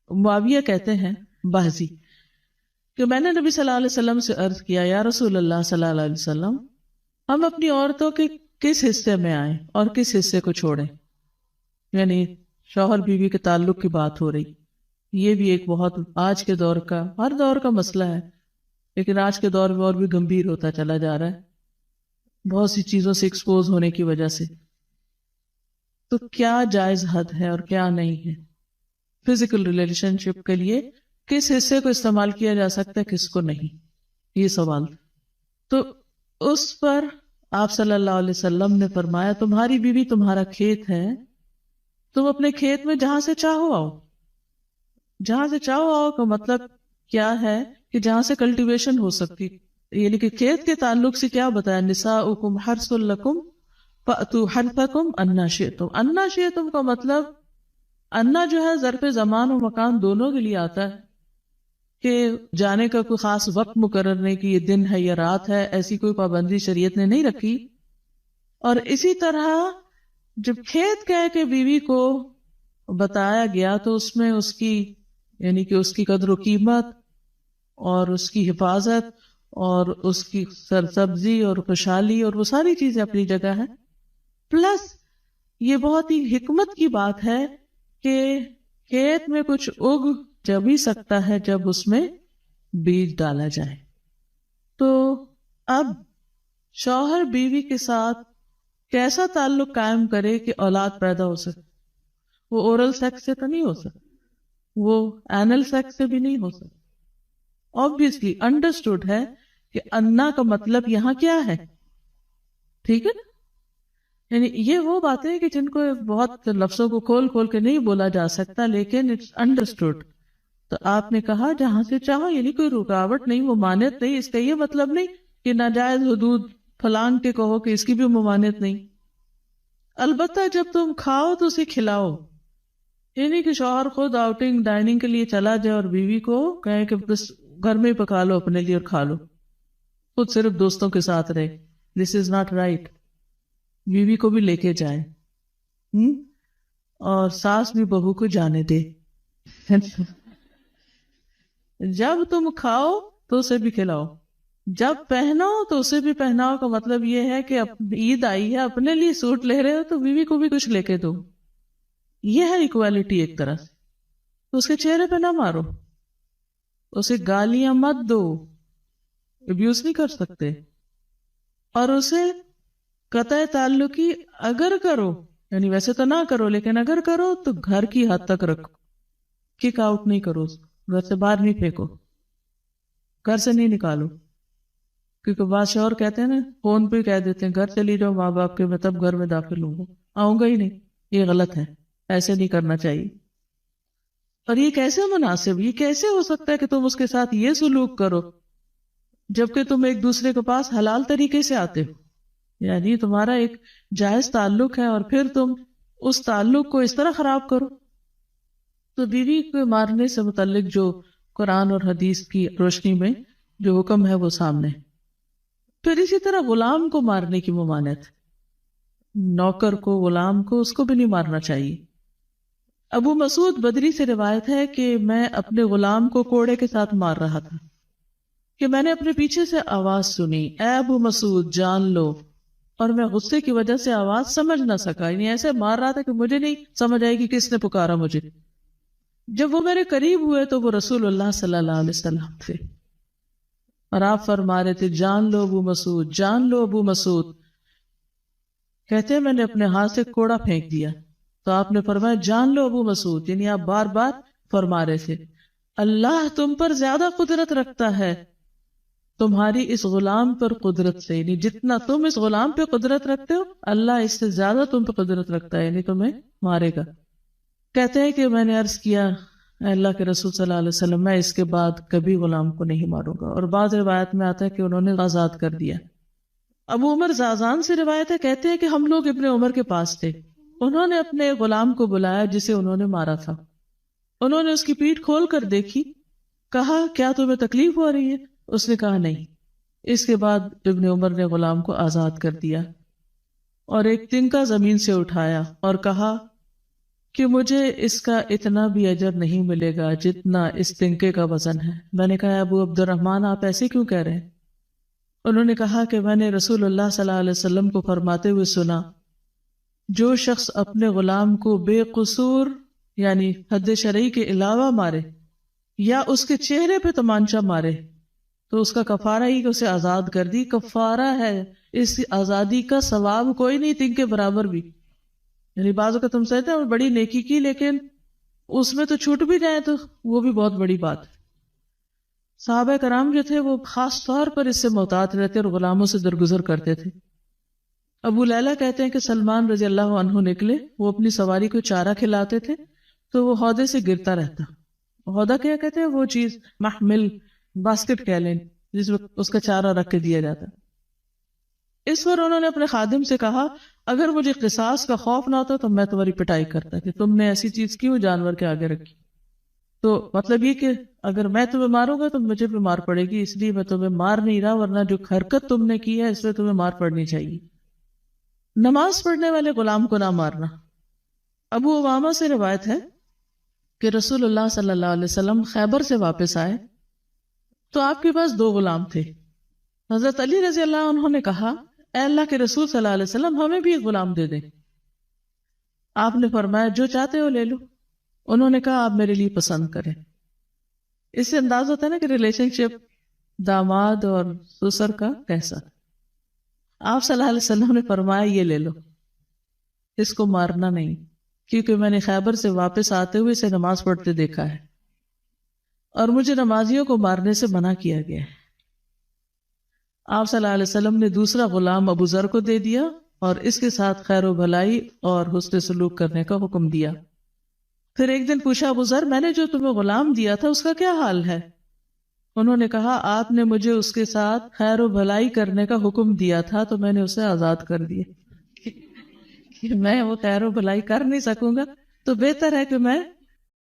معاویہ کہتے ہیں بازی کہ میں نے نبی صلی اللہ علیہ وسلم سے عرض کیا یا رسول اللہ صلی اللہ علیہ وسلم ہم اپنی عورتوں کے کس حصے میں آئیں اور کس حصے کو چھوڑیں. یعنی شوہر بیوی کے تعلق کی بات ہو رہی. یہ بھی ایک بہت آج کے دور کا، ہر دور کا مسئلہ ہے، لیکن آج کے دور میں اور بھی گمبھیر ہوتا چلا جا رہا ہے بہت سی چیزوں سے ایکسپوز ہونے کی وجہ سے. تو کیا جائز حد ہے اور کیا نہیں ہے؟ فزیکل ریلیشن شپ کے لیے کس حصے کو استعمال کیا جا سکتا ہے، کس کو نہیں، یہ سوال. تو اس پر آپ صلی اللہ علیہ وسلم نے فرمایا تمہاری بیوی تمہارا کھیت ہے، تم اپنے کھیت میں جہاں سے چاہو آؤ. جہاں سے چاہو آؤ کا مطلب کیا ہے کہ جہاں سے کلٹیویشن ہو سکتی. یعنی کہ کھیت کے تعلق سے کیا بتایا، نساؤکم حرث لکم فأتوا حرثکم انا شئتم. انا شئتم کا مطلب انا جو ہے ظرف زمان و مکان دونوں کے لیے آتا ہے کہ جانے کا کوئی خاص وقت مقرر نہیں کہ یہ دن ہے یا رات ہے، ایسی کوئی پابندی شریعت نے نہیں رکھی. اور اسی طرح جب کھیت کہہ کے بیوی کو بتایا گیا تو اس میں اس کی یعنی کہ اس کی قدر و قیمت اور اس کی حفاظت اور اس کی سرسبزی اور خوشحالی اور وہ ساری چیزیں اپنی جگہ ہیں. پلس یہ بہت ہی حکمت کی بات ہے کہ کھیت میں کچھ اگ جب ہی سکتا ہے جب اس میں بیج ڈالا جائے. تو اب شوہر بیوی کے ساتھ کیسا تعلق قائم کرے کہ اولاد پیدا ہو سکے؟ وہ اورل سیکس سے تو نہیں ہو سکتا، وہ اینل سیکس سے بھی نہیں ہو سکتا. obviously understood ہے کہ انا کا مطلب یہاں کیا ہے. ٹھیک ہے نا؟ یعنی یہ وہ باتیں کہ جن کو بہت لفظوں کو کھول کھول کے نہیں بولا جا سکتا، لیکن اٹس انڈرسٹوڈ. تو آپ نے کہا جہاں سے چاہو، یعنی کوئی رکاوٹ نہیں، ممانعت نہیں. اس کا یہ مطلب نہیں کہ ناجائز حدود پھلانگ کے کہو کہ اس کی بھی ممانعت نہیں. البتہ جب تم کھاؤ تو اسے کھلاؤ. یعنی کہ شوہر خود آؤٹنگ ڈائننگ کے لیے چلا جائے اور بیوی کو کہے کہ بس گھر میں ہی پکا لو اپنے لیے اور کھا لو، خود صرف دوستوں کے ساتھ رہے. دس از ناٹ رائٹ. بیوی کو بھی لے کے جائیں اور ساس بھی بہو کو جانے دے. جب تم کھاؤ تو اسے بھی کھلاؤ، جب پہناؤ تو اسے بھی پہناؤ. کا مطلب یہ ہے کہ عید آئی ہے، اپنے لیے سوٹ لے رہے ہو تو بیوی کو بھی کچھ لے کے دو. یہ ہے ایکوالٹی ایک طرح سے. اس کے چہرے پہ نہ مارو، اسے گالیاں مت دو، ابیوز نہیں کر سکتے. اور اسے قطع تعلقی اگر کرو، یعنی ویسے تو نہ کرو لیکن اگر کرو تو گھر کی حد تک رکھو. کک آؤٹ نہیں کرو، گھر سے باہر نہیں پھینکو، گھر سے نہیں نکالو. کیونکہ بعض شوہر کہتے ہیں نا، فون پہ کہہ دیتے ہیں گھر چلی جاؤ ماں باپ کے، میں تب گھر میں داخل ہوں گا، آؤں گا ہی نہیں. یہ غلط ہے، ایسے نہیں کرنا چاہیے. اور یہ کیسے مناسب، یہ کیسے ہو سکتا ہے کہ تم اس کے ساتھ یہ سلوک کرو جبکہ تم ایک دوسرے کے پاس حلال طریقے سے آتے ہو؟ یعنی تمہارا ایک جائز تعلق ہے اور پھر تم اس تعلق کو اس طرح خراب کرو. تو بیوی کو مارنے سے متعلق جو قرآن اور حدیث کی روشنی میں جو حکم ہے وہ سامنے. پھر اسی طرح غلام کو مارنے کی ممانعت، نوکر کو، غلام کو، اس کو بھی نہیں مارنا چاہیے. ابو مسعود بدری سے روایت ہے کہ میں اپنے غلام کو کوڑے کے ساتھ مار رہا تھا کہ میں نے اپنے پیچھے سے آواز سنی، اے ابو مسعود جان لو. اور میں غصے کی وجہ سے آواز سمجھ نہ سکا، یعنی ایسے مار رہا تھا کہ مجھے نہیں سمجھ آئی کہ کس نے پکارا مجھے. جب وہ میرے قریب ہوئے تو وہ رسول اللہ صلی اللہ علیہ وسلم تھے اور آپ فرما رہے تھے جان لو ابو مسعود، جان لو ابو مسعود. کہتے ہیں میں نے اپنے ہاتھ سے کوڑا پھینک دیا تو آپ نے فرمایا جان لو ابو مسعود. یعنی آپ بار بار فرما رہے تھے اللہ تم پر زیادہ قدرت رکھتا ہے تمہاری اس غلام پر قدرت سے، یعنی جتنا تم اس غلام پہ قدرت رکھتے ہو اللہ اس سے زیادہ تم پہ قدرت رکھتا ہے، یعنی تمہیں مارے گا. کہتے ہیں کہ میں نے عرض کیا اے اللہ کے رسول صلی اللہ علیہ وسلم میں اس کے بعد کبھی غلام کو نہیں ماروں گا. اور بعض روایت میں آتا ہے کہ انہوں نے آزاد کر دیا. ابو عمر زازان سے روایت ہے، کہتے ہیں کہ ہم لوگ ابن عمر کے پاس تھے، انہوں نے اپنے غلام کو بلایا جسے انہوں نے مارا تھا. انہوں نے اس کی پیٹھ کھول کر دیکھی، کہا کیا تمہیں تکلیف ہو رہی ہے؟ اس نے کہا نہیں. اس کے بعد ابن عمر نے غلام کو آزاد کر دیا اور ایک تنکا زمین سے اٹھایا اور کہا کہ مجھے اس کا اتنا بھی اجر نہیں ملے گا جتنا اس تنکے کا وزن ہے۔ میں نے کہا ابو عبد الرحمن آپ ایسے کیوں کہہ رہے ہیں؟ انہوں نے کہا کہ میں نے رسول اللہ صلی اللہ علیہ وسلم کو فرماتے ہوئے سنا، جو شخص اپنے غلام کو بے قصور یعنی حد شرعی کے علاوہ مارے یا اس کے چہرے پہ تمانچہ مارے تو اس کا کفارہ ہی کہ اسے آزاد کر دی، کفارہ ہے، اس آزادی کا ثواب کوئی نہیں تن کے برابر بھی۔ یعنی بعض اوقات تم سمجھتے ہیں بڑی نیکی کی لیکن اس میں تو چھوٹ بھی جائے تو وہ بھی بہت بڑی بات ہے۔ صحابہ کرام جو تھے وہ خاص طور پر اس سے محتاط رہتے اور غلاموں سے درگزر کرتے تھے۔ ابو لیلہ کہتے ہیں کہ سلمان رضی اللہ عنہ نکلے، وہ اپنی سواری کو چارہ کھلاتے تھے تو وہ ہودے سے گرتا رہتا۔ ہودہ کیا کہتے ہیں؟ وہ چیز محمل باسکٹ کہہ لیں جس میں اس کا چارہ رکھ کے دیا جاتا۔ اس پر انہوں نے اپنے خادم سے کہا اگر مجھے قصاص کا خوف نہ ہوتا تو میں تمہاری پٹائی کرتا کہ تم نے ایسی چیز کیوں جانور کے آگے رکھی۔ تو مطلب یہ کہ اگر میں تمہیں ماروں گا تو مجھے بھی مار پڑے گی، اس لیے میں تمہیں مار نہیں رہا، ورنہ جو حرکت تم نے کی ہے اس میں تمہیں مار پڑنی چاہیے۔ نماز پڑھنے والے غلام کو نہ مارنا۔ ابو امامہ سے روایت ہے کہ رسول اللہ صلی اللہ علیہ وسلم خیبر سے واپس آئے تو آپ کے پاس 2 غلام تھے۔ حضرت علی رضی اللہ عنہ نے کہا اے اللہ کے رسول صلی اللہ علیہ وسلم ہمیں بھی ایک غلام دے دیں۔ آپ نے فرمایا جو چاہتے ہو لے لو۔ انہوں نے کہا آپ میرے لیے پسند کریں۔ اس سے انداز ہوتا ہے نا کہ ریلیشن شپ داماد اور سسر کا کیسا۔ آپ صلی اللہ علیہ وسلم نے فرمایا یہ لے لو، اس کو مارنا نہیں، کیونکہ میں نے خیبر سے واپس آتے ہوئے اسے نماز پڑھتے دیکھا ہے اور مجھے نمازیوں کو مارنے سے منع کیا گیا ہے۔ آپ صلی اللہ علیہ وسلم نے دوسرا غلام ابو ذر کو دے دیا اور اس کے ساتھ خیر و بھلائی اور حسن سلوک کرنے کا حکم دیا۔ پھر ایک دن پوچھا ابو ذر میں نے جو تمہیں غلام دیا تھا اس کا کیا حال ہے؟ انہوں نے کہا آپ نے مجھے اس کے ساتھ خیر و بھلائی کرنے کا حکم دیا تھا تو میں نے اسے آزاد کر دیا۔ کہ میں وہ خیر و بھلائی کر نہیں سکوں گا تو بہتر ہے کہ میں